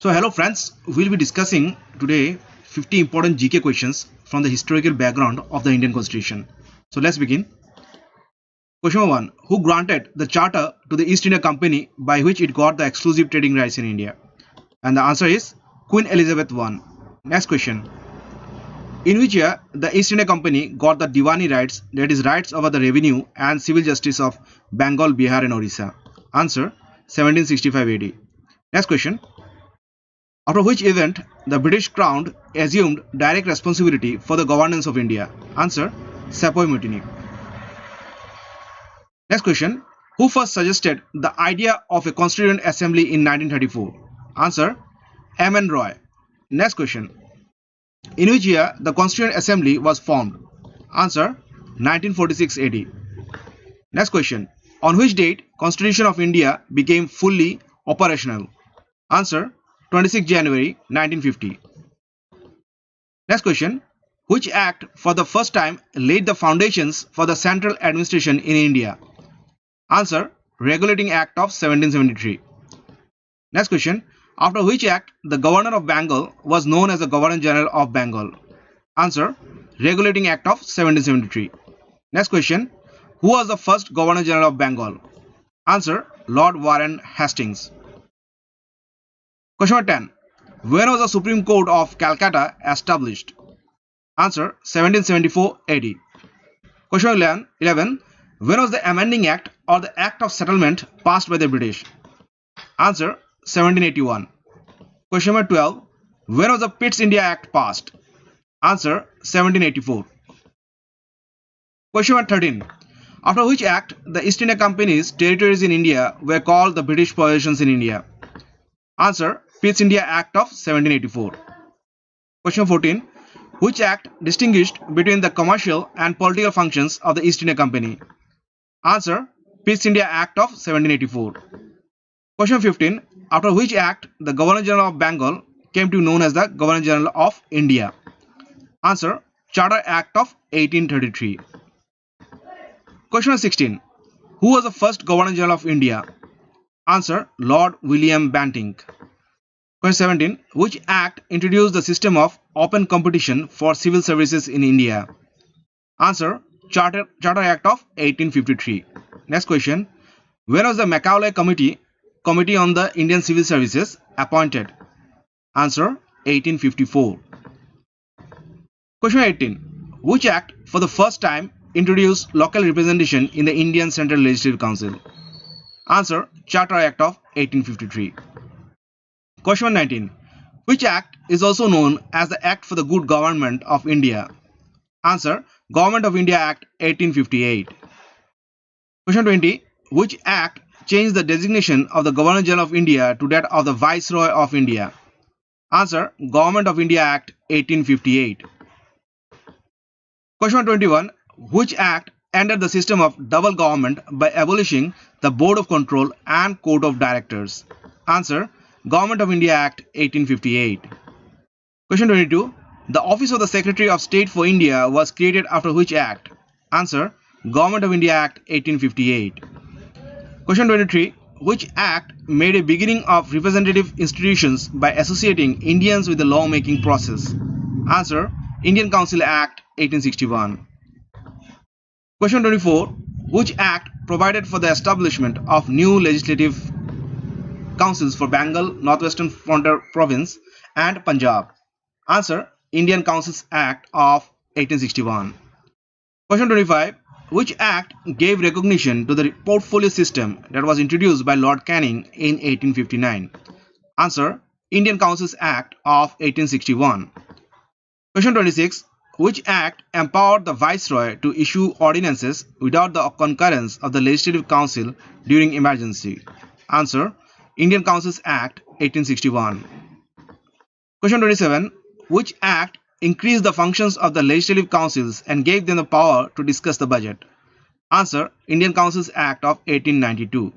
So hello friends, we'll be discussing today 50 important GK questions from the historical background of the Indian Constitution. So let's begin. Question number 1. Who granted the charter to the East India Company by which it got the exclusive trading rights in India? And the answer is Queen Elizabeth I. Next question. In which year the East India Company got the Diwani rights, that is rights over the revenue and civil justice of Bengal, Bihar and Orissa? Answer 1765 AD. Next question. After which event the British Crown assumed direct responsibility for the governance of India? Answer Sepoy Mutiny. Next question. Who first suggested the idea of a Constituent Assembly in 1934? Answer M.N. Roy. Next question. In which year the Constituent Assembly was formed? Answer 1946 AD. Next question. On which date Constitution of India became fully operational? Answer 26 January 1950. Next question. Which act for the first time laid the foundations for the central administration in India? Answer Regulating Act of 1773. Next question. After which act the Governor of Bengal was known as the Governor General of Bengal? Answer Regulating Act of 1773. Next question. Who was the first Governor General of Bengal? Answer Lord Warren Hastings. Question number 10. When was the Supreme Court of Calcutta established? Answer 1774 AD. Question 11. When was the Amending Act or the Act of Settlement passed by the British? Answer 1781. Question number 12. When was the Pitt's India Act passed? Answer 1784. Question number 13. After which act the East India Company's territories in India were called the British possessions in India? Answer Pitt's India Act of 1784. Question 14. Which act distinguished between the commercial and political functions of the East India Company? Answer Pitt's India Act of 1784. Question 15. After which act the Governor General of Bengal came to be known as the Governor General of India? Answer Charter Act of 1833. Question 16. Who was the first Governor General of India? Answer Lord William Bentinck. Question 17. Which act introduced the system of open competition for civil services in India? Answer Charter Act of 1853. Next question. When was the Macaulay Committee on the Indian Civil Services appointed? Answer 1854. Question 18. Which act for the first time introduced local representation in the Indian Central Legislative Council? Answer Charter Act of 1853. Question 19. Which act is also known as the Act for the Good Government of India? Answer Government of India Act 1858. Question 20. Which act changed the designation of the Governor General of India to that of the Viceroy of India? Answer Government of India Act 1858. Question 21. Which act ended the system of double government by abolishing the Board of Control and Court of Directors? Answer Government of India Act 1858. Question 22. The Office of the Secretary of State for India was created after which act? Answer Government of India Act 1858. Question 23. Which act made a beginning of representative institutions by associating Indians with the law-making process? Answer Indian Council Act 1861. Question 24. Which act provided for the establishment of new legislative councils for Bengal, Northwestern Frontier Province and Punjab? Answer Indian Councils Act of 1861. Question 25. Which act gave recognition to the portfolio system that was introduced by Lord Canning in 1859? Answer Indian Councils Act of 1861. Question 26. Which act empowered the Viceroy to issue ordinances without the concurrence of the Legislative Council during emergency? Answer Indian Councils Act 1861. Question 27. Which act increased the functions of the legislative councils and gave them the power to discuss the budget? Answer Indian Councils Act of 1892.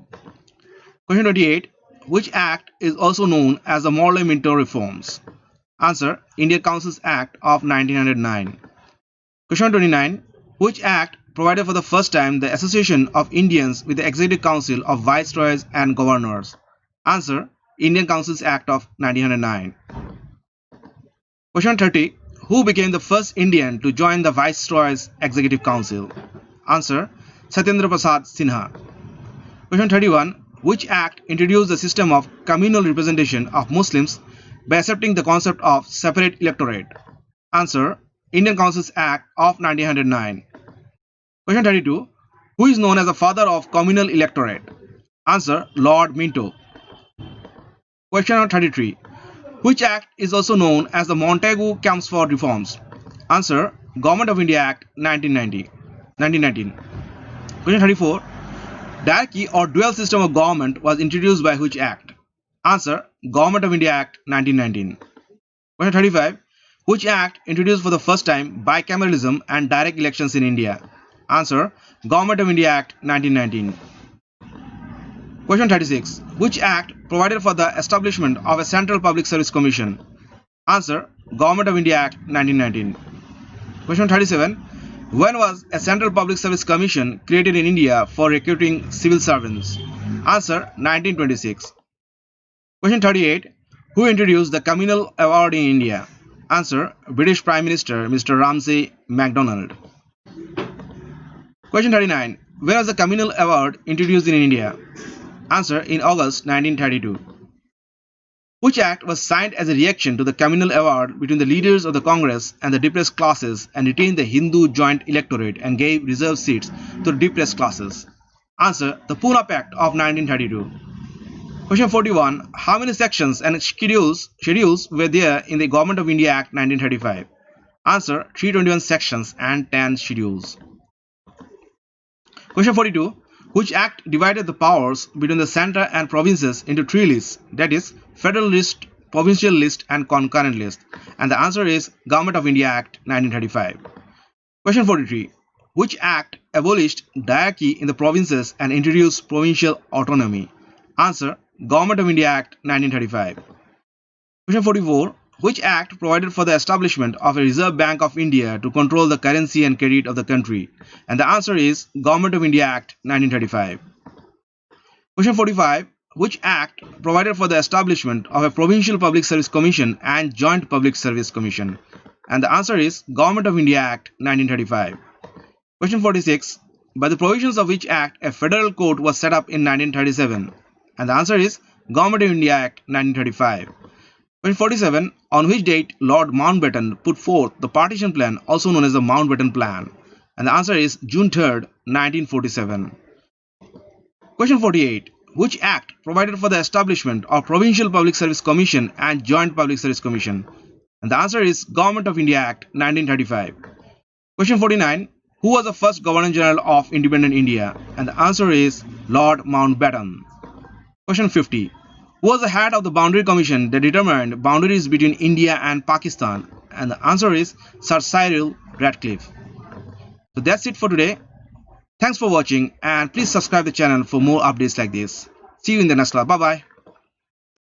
Question 28. Which act is also known as the Morley-Minto Reforms? Answer Indian Councils Act of 1909. Question 29. Which act provided for the first time the association of Indians with the Executive Council of Viceroys and Governors? Answer Indian Councils Act of 1909. Question 30. Who became the first Indian to join the Viceroy's Executive Council? Answer. Satyendra Prasad Sinha. Question 31. Which act introduced the system of communal representation of Muslims by accepting the concept of separate electorate? Answer. Indian Councils Act of 1909. Question 32. Who is known as the father of communal electorate? Answer. Lord Minto. Question 33. Which act is also known as the Montague-Chelmsford reforms? Answer. Government of India Act 1919. Question 34. Diarchy or dual system of government was introduced by which act? Answer. Government of India Act 1919. Question 35. Which act introduced for the first time bicameralism and direct elections in India? Answer. Government of India Act 1919. Question 36. Which act provided for the establishment of a Central Public Service Commission? Answer. Government of India Act 1919. Question 37. When was a Central Public Service Commission created in India for recruiting civil servants? Answer. 1926. Question 38. Who introduced the Communal Award in India? Answer. British Prime Minister Mr. Ramsay MacDonald. Question 39. When was the Communal Award introduced in India? Answer. In August 1932. Which act was signed as a reaction to the Communal Award between the leaders of the Congress and the depressed classes and retained the Hindu joint electorate and gave reserved seats to the depressed classes? Answer. The Pune Pact of 1932. Question 41. How many sections and schedules were there in the Government of India Act 1935? Answer. 321 sections and 10 schedules. Question 42. Which act divided the powers between the centre and provinces into three lists, that is, Federal List, Provincial List and Concurrent List? And the answer is Government of India Act 1935. Question 43. Which act abolished diarchy in the provinces and introduced provincial autonomy? Answer. Government of India Act 1935. Question 44. Which act provided for the establishment of a Reserve Bank of India to control the currency and credit of the country? And the answer is Government of India Act 1935. Question 45. Which act provided for the establishment of a Provincial Public Service Commission and Joint Public Service Commission? And the answer is Government of India Act 1935. Question 46. By the provisions of which act a federal court was set up in 1937? And the answer is Government of India Act 1935. Question 47. On which date Lord Mountbatten put forth the partition plan, also known as the Mountbatten Plan? And the answer is June 3rd, 1947. Question 48. Which act provided for the establishment of Provincial Public Service Commission and Joint Public Service Commission? And the answer is Government of India Act 1935. Question 49. Who was the first Governor General of independent India? And the answer is Lord Mountbatten. Question 50. Who was the head of the Boundary Commission that determined boundaries between India and Pakistan? And the answer is Sir Cyril Ratcliffe. So that's it for today. Thanks for watching and please subscribe the channel for more updates like this. See you in the next class. Bye bye.